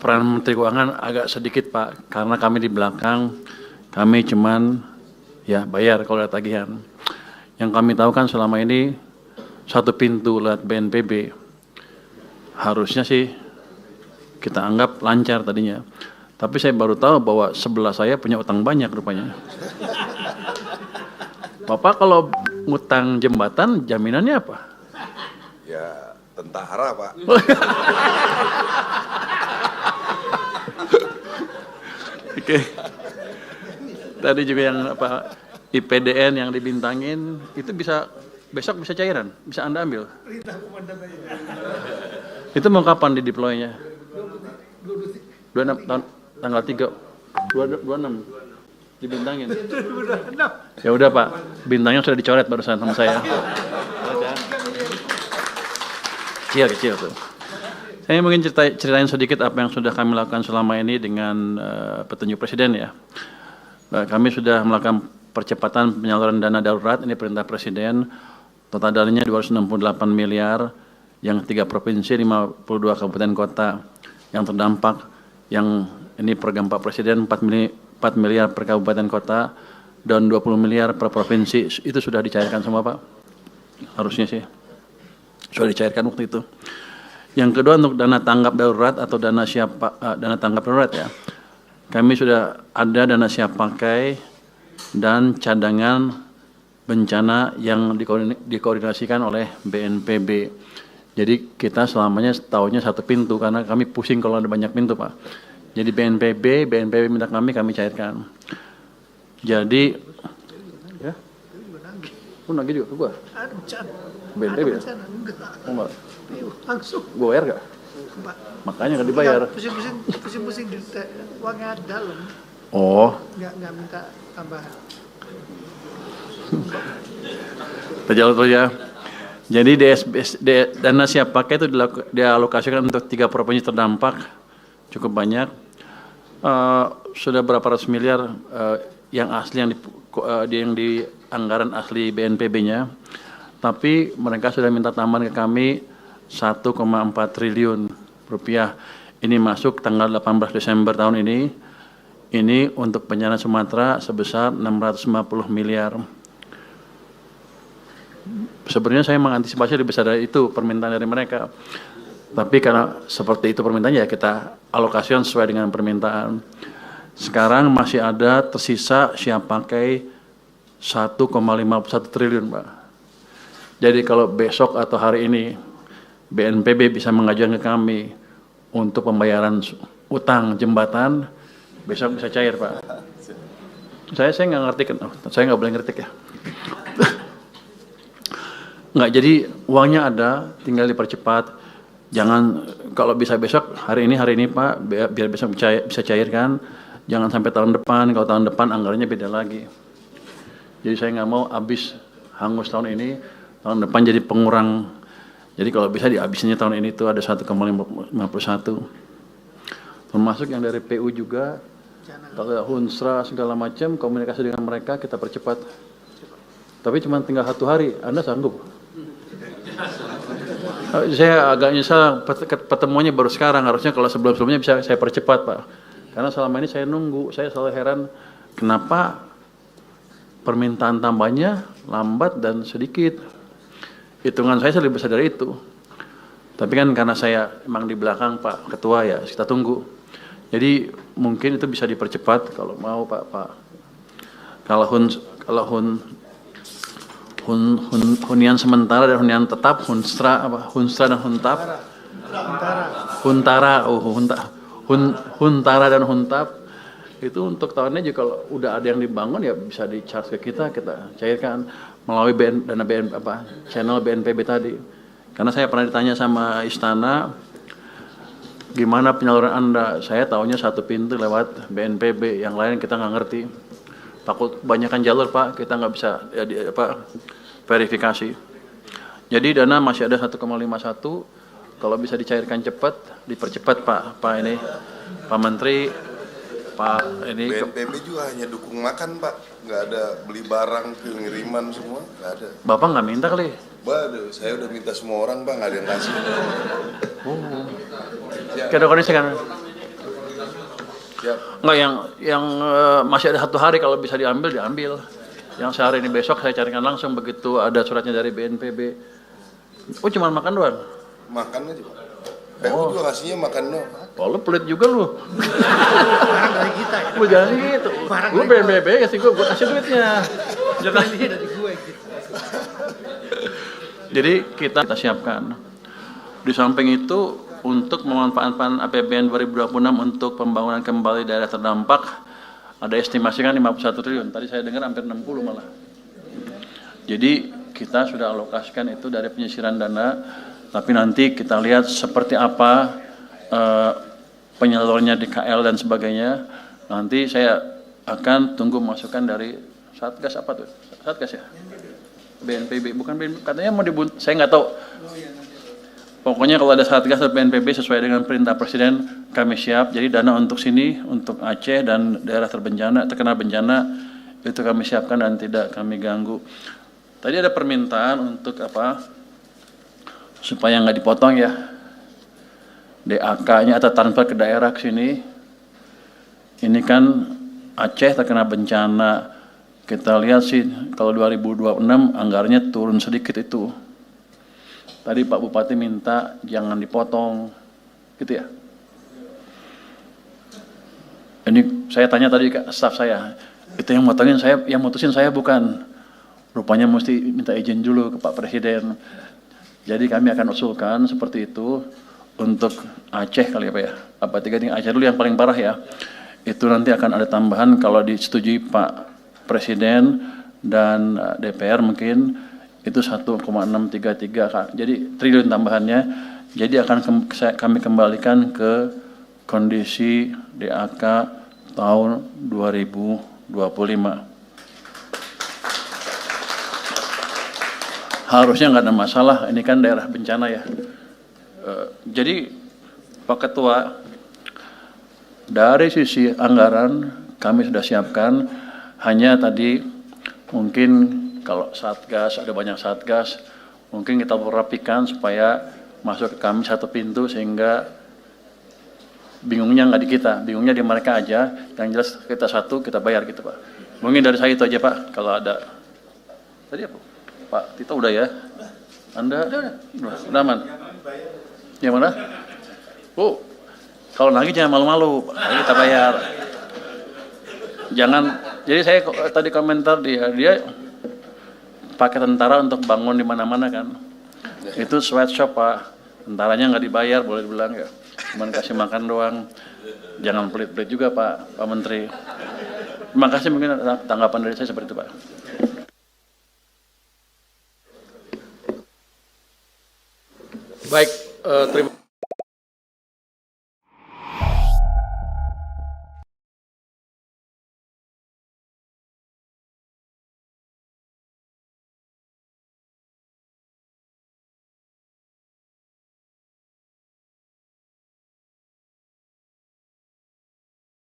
peran Menteri Keuangan agak sedikit Pak, karena kami di belakang, kami cuman ya bayar kalau ada tagihan. Yang kami tahu kan selama ini satu pintu lewat BNPB, harusnya sih kita anggap lancar tadinya. Tapi saya baru tahu bahwa sebelah saya punya utang banyak rupanya. Bapak kalau ngutang jembatan jaminannya apa? Ya tentara Pak. Oke. Tadi juga yang apa IPDN yang dibintangin itu bisa besok bisa cairan, bisa Anda ambil. Itu mau kapan di deploy-nya? 26 tahun tanggal 3 26 dibintangin. Ya udah Pak, bintangnya sudah dicoret barusan sama saya. Kecil tuh. Saya mungkin ceritain sedikit apa yang sudah kami lakukan selama ini dengan petunjuk Presiden ya. Kami sudah melakukan percepatan penyaluran dana darurat, ini perintah Presiden. Total dananya 268 miliar, yang 3 provinsi, 52 kabupaten kota yang terdampak. Yang ini program Pak Presiden 4 miliar per kabupaten kota dan 20 miliar per provinsi. Itu sudah dicairkan semua Pak. Harusnya sih sudah dicairkan waktu itu. Yang kedua untuk dana tanggap darurat atau dana tanggap darurat ya. Kami sudah ada dana siap pakai dan cadangan bencana yang dikoordinasikan oleh BNPB. Jadi kita selamanya tahunya satu pintu karena kami pusing kalau ada banyak pintu Pak. Jadi BNPB minta kami cairkan. Jadi ya, nagih juga ke gua. BNPB ya? Enggak. Langsung. Gue bayar gak? Makanya gak dibayar. Pusing-pusing di uangnya dalam. Oh. Nggak minta tambahan. Terjauh tuh ya. Jadi dana siap pakai itu dialokasikan untuk 3 provinsi terdampak. Cukup banyak. Sudah berapa ratus miliar yang asli yang di anggaran asli BNPB-nya. Tapi mereka sudah minta tambahan ke kami 1,4 triliun rupiah. Ini masuk tanggal 18 Desember tahun ini. Ini untuk bencana Sumatera sebesar 650 miliar. Sebenarnya saya mengantisipasi lebih besar dari itu permintaan dari mereka. Tapi karena seperti itu permintaannya ya kita alokasikan sesuai dengan permintaan. Sekarang masih ada tersisa siap pakai 1,51 triliun Pak. Jadi kalau besok atau hari ini BNPB bisa mengajukan ke kami untuk pembayaran utang jembatan, besok bisa cair Pak. Saya nggak ngerti kan, saya nggak boleh ngerti ya. Nggak, jadi uangnya ada, tinggal dipercepat. Jangan kalau bisa besok hari ini Pak, biar besok bisa cairkan. Jangan sampai tahun depan. Kalau tahun depan anggarannya beda lagi. Jadi saya nggak mau habis hangus tahun ini, tahun depan jadi pengurang. Jadi kalau bisa dihabisnya tahun ini tuh ada 1,51. Termasuk yang dari PU juga, kalau Hunsra segala macam komunikasi dengan mereka kita percepat. Tapi cuma tinggal 1 hari, Anda sanggup? Saya agak nyesal pertemuannya baru sekarang, harusnya kalau sebelum-sebelumnya bisa saya percepat Pak. Karena selama ini saya nunggu, saya selalu heran kenapa permintaan tambahnya lambat dan sedikit. Hitungan saya lebih besar dari itu. Tapi kan karena saya emang di belakang Pak Ketua ya, kita tunggu. Jadi mungkin itu bisa dipercepat kalau mau Pak. Kalau hunian sementara dan hunian tetap, Hunsra dan Huntap. Huntara dan Huntap itu untuk tahunnya juga kalau udah ada yang dibangun ya bisa di-charge ke kita cairkan melalui channel BNPB tadi. Karena saya pernah ditanya sama Istana, gimana penyaluran Anda? Saya tahunya satu pintu lewat BNPB, yang lain kita nggak ngerti. Takut kebanyakan jalur Pak, kita nggak bisa verifikasi. Jadi dana masih ada 1,51. Kalau bisa dicairkan cepat, dipercepat Pak Menteri, Pak ini. BNPB juga hanya dukung makan Pak, nggak ada beli barang, pengiriman semua, nggak ada. Bapak nggak minta kali? Waduh, saya udah minta semua orang Pak, nggak ada yang kasih. Kedokternya sekarang. Siap. Enggak, yang masih ada 1 hari kalau bisa diambil, diambil. Yang sehari ini besok saya carikan langsung begitu ada suratnya dari BNPB. Oh, cuma makan doang? Makan aja, Pak. PU juga kasihnya makan doang. Oh, lu pelit juga lu. Barang dari kita ya. Lu jangan gitu. Lu BNPB kasih gue kasih duitnya. Jangan. Ini dari gue gitu. Jadi kita siapkan. Di samping itu untuk memanfaatkan APBN 2026 untuk pembangunan kembali daerah terdampak ada estimasi kan 51 triliun. Tadi saya dengar hampir 60 malah. Jadi kita sudah alokasikan itu dari penyisiran dana, tapi nanti kita lihat seperti apa penyalurnya di KL dan sebagainya. Nanti saya akan tunggu masukan dari Satgas apa tuh? Satgas ya? BNPB, bukan BNPB, katanya mau saya nggak tahu. Pokoknya kalau ada Satgas atau BNPB sesuai dengan perintah Presiden, kami siap. Jadi dana untuk sini, untuk Aceh dan daerah terkena bencana, itu kami siapkan dan tidak kami ganggu. Tadi ada permintaan untuk apa? Supaya nggak dipotong ya. DAK-nya atau transfer ke daerah ke sini. Ini kan Aceh terkena bencana. Kita lihat sih kalau 2026 anggarannya turun sedikit itu. Tadi Pak Bupati minta jangan dipotong, gitu ya. Ini saya tanya tadi ke staf saya, itu yang motongin saya, yang mutusin saya bukan. Rupanya mesti minta izin dulu ke Pak Presiden. Jadi kami akan usulkan seperti itu untuk Aceh kali ya Pak ya. Apa 3 tingkat Aceh dulu yang paling parah ya. Itu nanti akan ada tambahan kalau disetujui Pak Presiden dan DPR mungkin. Itu 1,633, jadi triliun tambahannya. Jadi akan kami kembalikan ke kondisi DAK tahun 2025. Harusnya nggak ada masalah, ini kan daerah bencana ya. Jadi Pak Ketua, dari sisi anggaran kami sudah siapkan, hanya tadi mungkin kalau Satgas, ada banyak Satgas, mungkin kita rapikan supaya masuk ke kami satu pintu sehingga bingungnya nggak di kita, bingungnya di mereka aja. Yang jelas kita satu, kita bayar gitu Pak. Mungkin dari saya itu aja Pak, kalau ada. Tadi apa? Pak Tito udah ya? Anda? Udah aman? Yang mana? Oh, kalau lagi jangan malu-malu, kita bayar. Jangan, jadi saya tadi komentar dia pakai tentara untuk bangun di mana-mana kan. Itu sweatshop Pak. Tentaranya nggak dibayar, boleh dibilang ya. Cuman kasih makan doang. Jangan pelit-pelit juga Pak Menteri. Terima kasih, mungkin tanggapan dari saya seperti itu Pak. Baik, terima